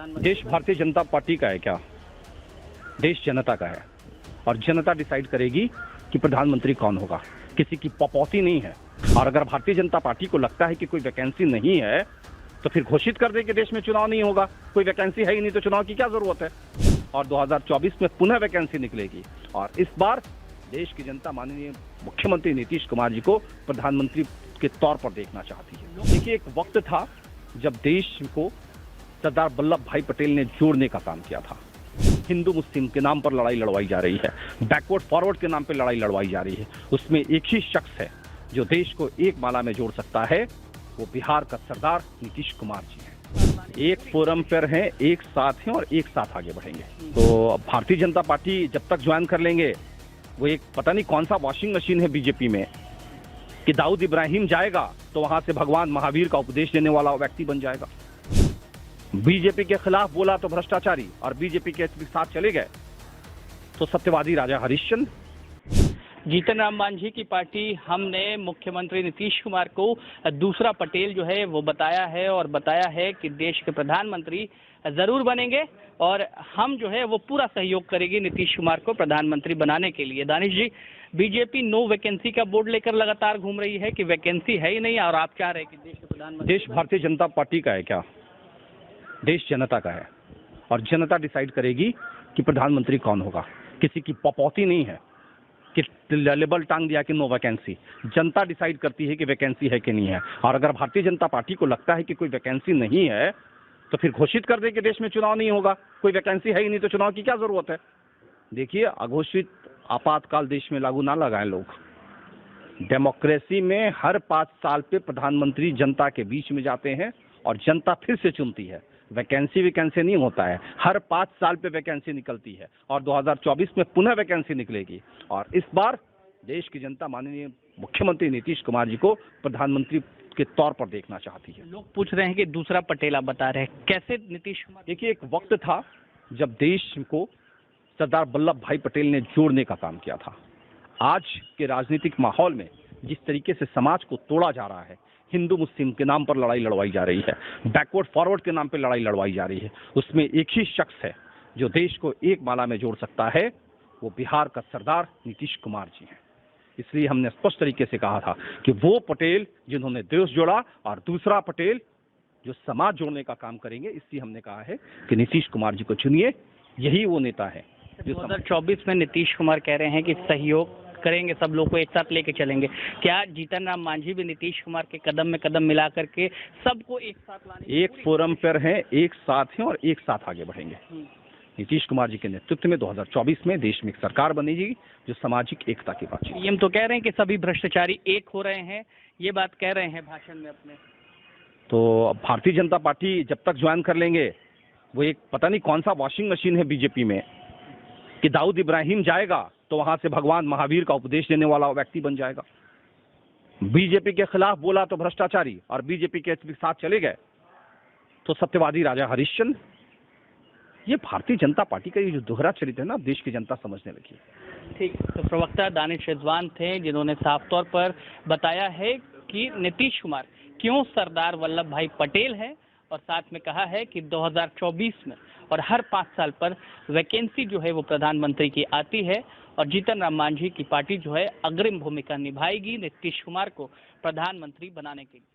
प्रधानमंत्री? देश भारतीय जनता पार्टी का है क्या? देश जनता का है और जनता डिसाइड करेगी कि प्रधानमंत्री कौन होगा। किसी की पपौती नहीं है। और अगर भारतीय जनता पार्टी को लगता है कि कोई वैकेंसी नहीं है तो फिर घोषित कर दे कि देश में चुनाव नहीं होगा। कोई वैकेंसी है ही नहीं तो चुनाव की क्या जरूरत है। और 2024 में पुनः वैकेंसी निकलेगी और इस बार देश की जनता माननीय मुख्यमंत्री नीतीश कुमार जी को प्रधानमंत्री के तौर पर देखना चाहती है। देखिए, एक वक्त था जब देश को सरदार वल्लभ भाई पटेल ने जोड़ने का काम किया था। हिंदू मुस्लिम के नाम पर लड़ाई लड़वाई जा रही है, बैकवर्ड फॉरवर्ड के नाम पर लड़ाई लड़वाई जा रही है। उसमें एक ही शख्स है जो देश को एक माला में जोड़ सकता है, वो बिहार का सरदार नीतीश कुमार जी हैं। एक फोरम पर हैं, एक साथ हैं और एक साथ आगे बढ़ेंगे। तो भारतीय जनता पार्टी जब तक ज्वाइन कर लेंगे, वो एक पता नहीं कौन सा वॉशिंग मशीन है बीजेपी में कि दाऊद इब्राहिम जाएगा तो वहां से भगवान महावीर का उपदेश देने वाला व्यक्ति बन जाएगा। बीजेपी के खिलाफ बोला तो भ्रष्टाचारी और बीजेपी के साथ चले गए तो सत्यवादी राजा हरिश्चंद्र। जीतन राम मांझी की पार्टी हमने मुख्यमंत्री नीतीश कुमार को दूसरा पटेल जो है वो बताया है और बताया है कि देश के प्रधानमंत्री जरूर बनेंगे और हम जो है वो पूरा सहयोग करेंगे नीतीश कुमार को प्रधानमंत्री बनाने के लिए। दानिश जी, बीजेपी नो वैकेंसी का बोर्ड लेकर लगातार घूम रही है कि वैकेंसी है ही नहीं और आप चाह रहे हैं कि देश के प्रधानमंत्री। देश भारतीय जनता पार्टी का है क्या? देश जनता का है और जनता डिसाइड करेगी कि प्रधानमंत्री कौन होगा। किसी की पपौती नहीं है कि लेबल टांग दिया कि नो वैकेंसी। जनता डिसाइड करती है कि वैकेंसी है कि नहीं है। और अगर भारतीय जनता पार्टी को लगता है कि कोई वैकेंसी नहीं है तो फिर घोषित कर दे कि देश में चुनाव नहीं होगा। कोई वैकेंसी है ही नहीं तो चुनाव की क्या जरूरत है। देखिए, अघोषित आपातकाल देश में लागू ना लगाएं लोग। डेमोक्रेसी में हर 5 साल पे प्रधानमंत्री जनता के बीच में जाते हैं और जनता फिर से चुनती है। वैकेंसी नहीं होता है, हर 5 साल पे वैकेंसी निकलती है और 2024 में पुनः वैकेंसी निकलेगी और इस बार देश की जनता माननीय मुख्यमंत्री नीतीश कुमार जी को प्रधानमंत्री के तौर पर देखना चाहती है। लोग पूछ रहे हैं कि दूसरा पटेल आप बता रहे हैं, कैसे नीतीश कुमार? देखिए, एक वक्त था जब देश को सरदार वल्लभ भाई पटेल ने जोड़ने का काम किया था। आज के राजनीतिक माहौल में जिस तरीके से समाज को तोड़ा जा रहा है, हिंदू मुस्लिम के नाम पर लड़ाई लड़वाई जा रही है, बैकवर्ड फॉरवर्ड के नाम पर लड़ाई लड़वाई जा रही है, उसमें एक ही शख्स है जो देश को एक माला में जोड़ सकता है, वो बिहार का सरदार नीतीश कुमार जी हैं। इसलिए हमने स्पष्ट तरीके से कहा था कि वो पटेल जिन्होंने देश जोड़ा और दूसरा पटेल जो समाज जोड़ने का काम करेंगे, इसलिए हमने कहा है कि नीतीश कुमार जी को चुनिए। यही वो नेता है जो 2024 में नीतीश कुमार कह रहे हैं कि सहयोग करेंगे, सब लोग को एक साथ लेके चलेंगे। क्या जीतन राम मांझी भी नीतीश कुमार के कदम में कदम मिला करके सबको एक साथ लाने? एक फोरम पर हैं, एक साथ हैं और एक साथ आगे बढ़ेंगे। नीतीश कुमार जी के नेतृत्व में 2024 में देश में एक सरकार बनेगी जो सामाजिक एकता की बात। पीएम तो कह रहे हैं कि सभी भ्रष्टाचारी एक हो रहे हैं, ये बात कह रहे हैं भाषण में अपने। तो भारतीय जनता पार्टी जब तक ज्वाइन कर लेंगे, वो एक पता नहीं कौन सा वॉशिंग मशीन है बीजेपी में कि दाऊद इब्राहिम जाएगा तो वहां से भगवान महावीर का उपदेश देने वाला व्यक्ति बन जाएगा। बीजेपी के खिलाफ बोला तो भ्रष्टाचारी और बीजेपी के साथ चले गए तो सत्यवादी राजा हरिश्चंद्र। ये भारतीय जनता पार्टी का ये जो दोहरा चरित्र है ना, देश की जनता समझने लगी। ठीक, तो प्रवक्ता दानिश रिजवान थे जिन्होंने साफ तौर पर बताया है कि नीतीश कुमार क्यों सरदार वल्लभ भाई पटेल है और साथ में कहा है कि 2024 में और हर 5 साल पर वैकेंसी जो है वो प्रधानमंत्री की आती है और जीतन राम मांझी की पार्टी जो है अग्रिम भूमिका निभाएगी नीतीश कुमार को प्रधानमंत्री बनाने के लिए।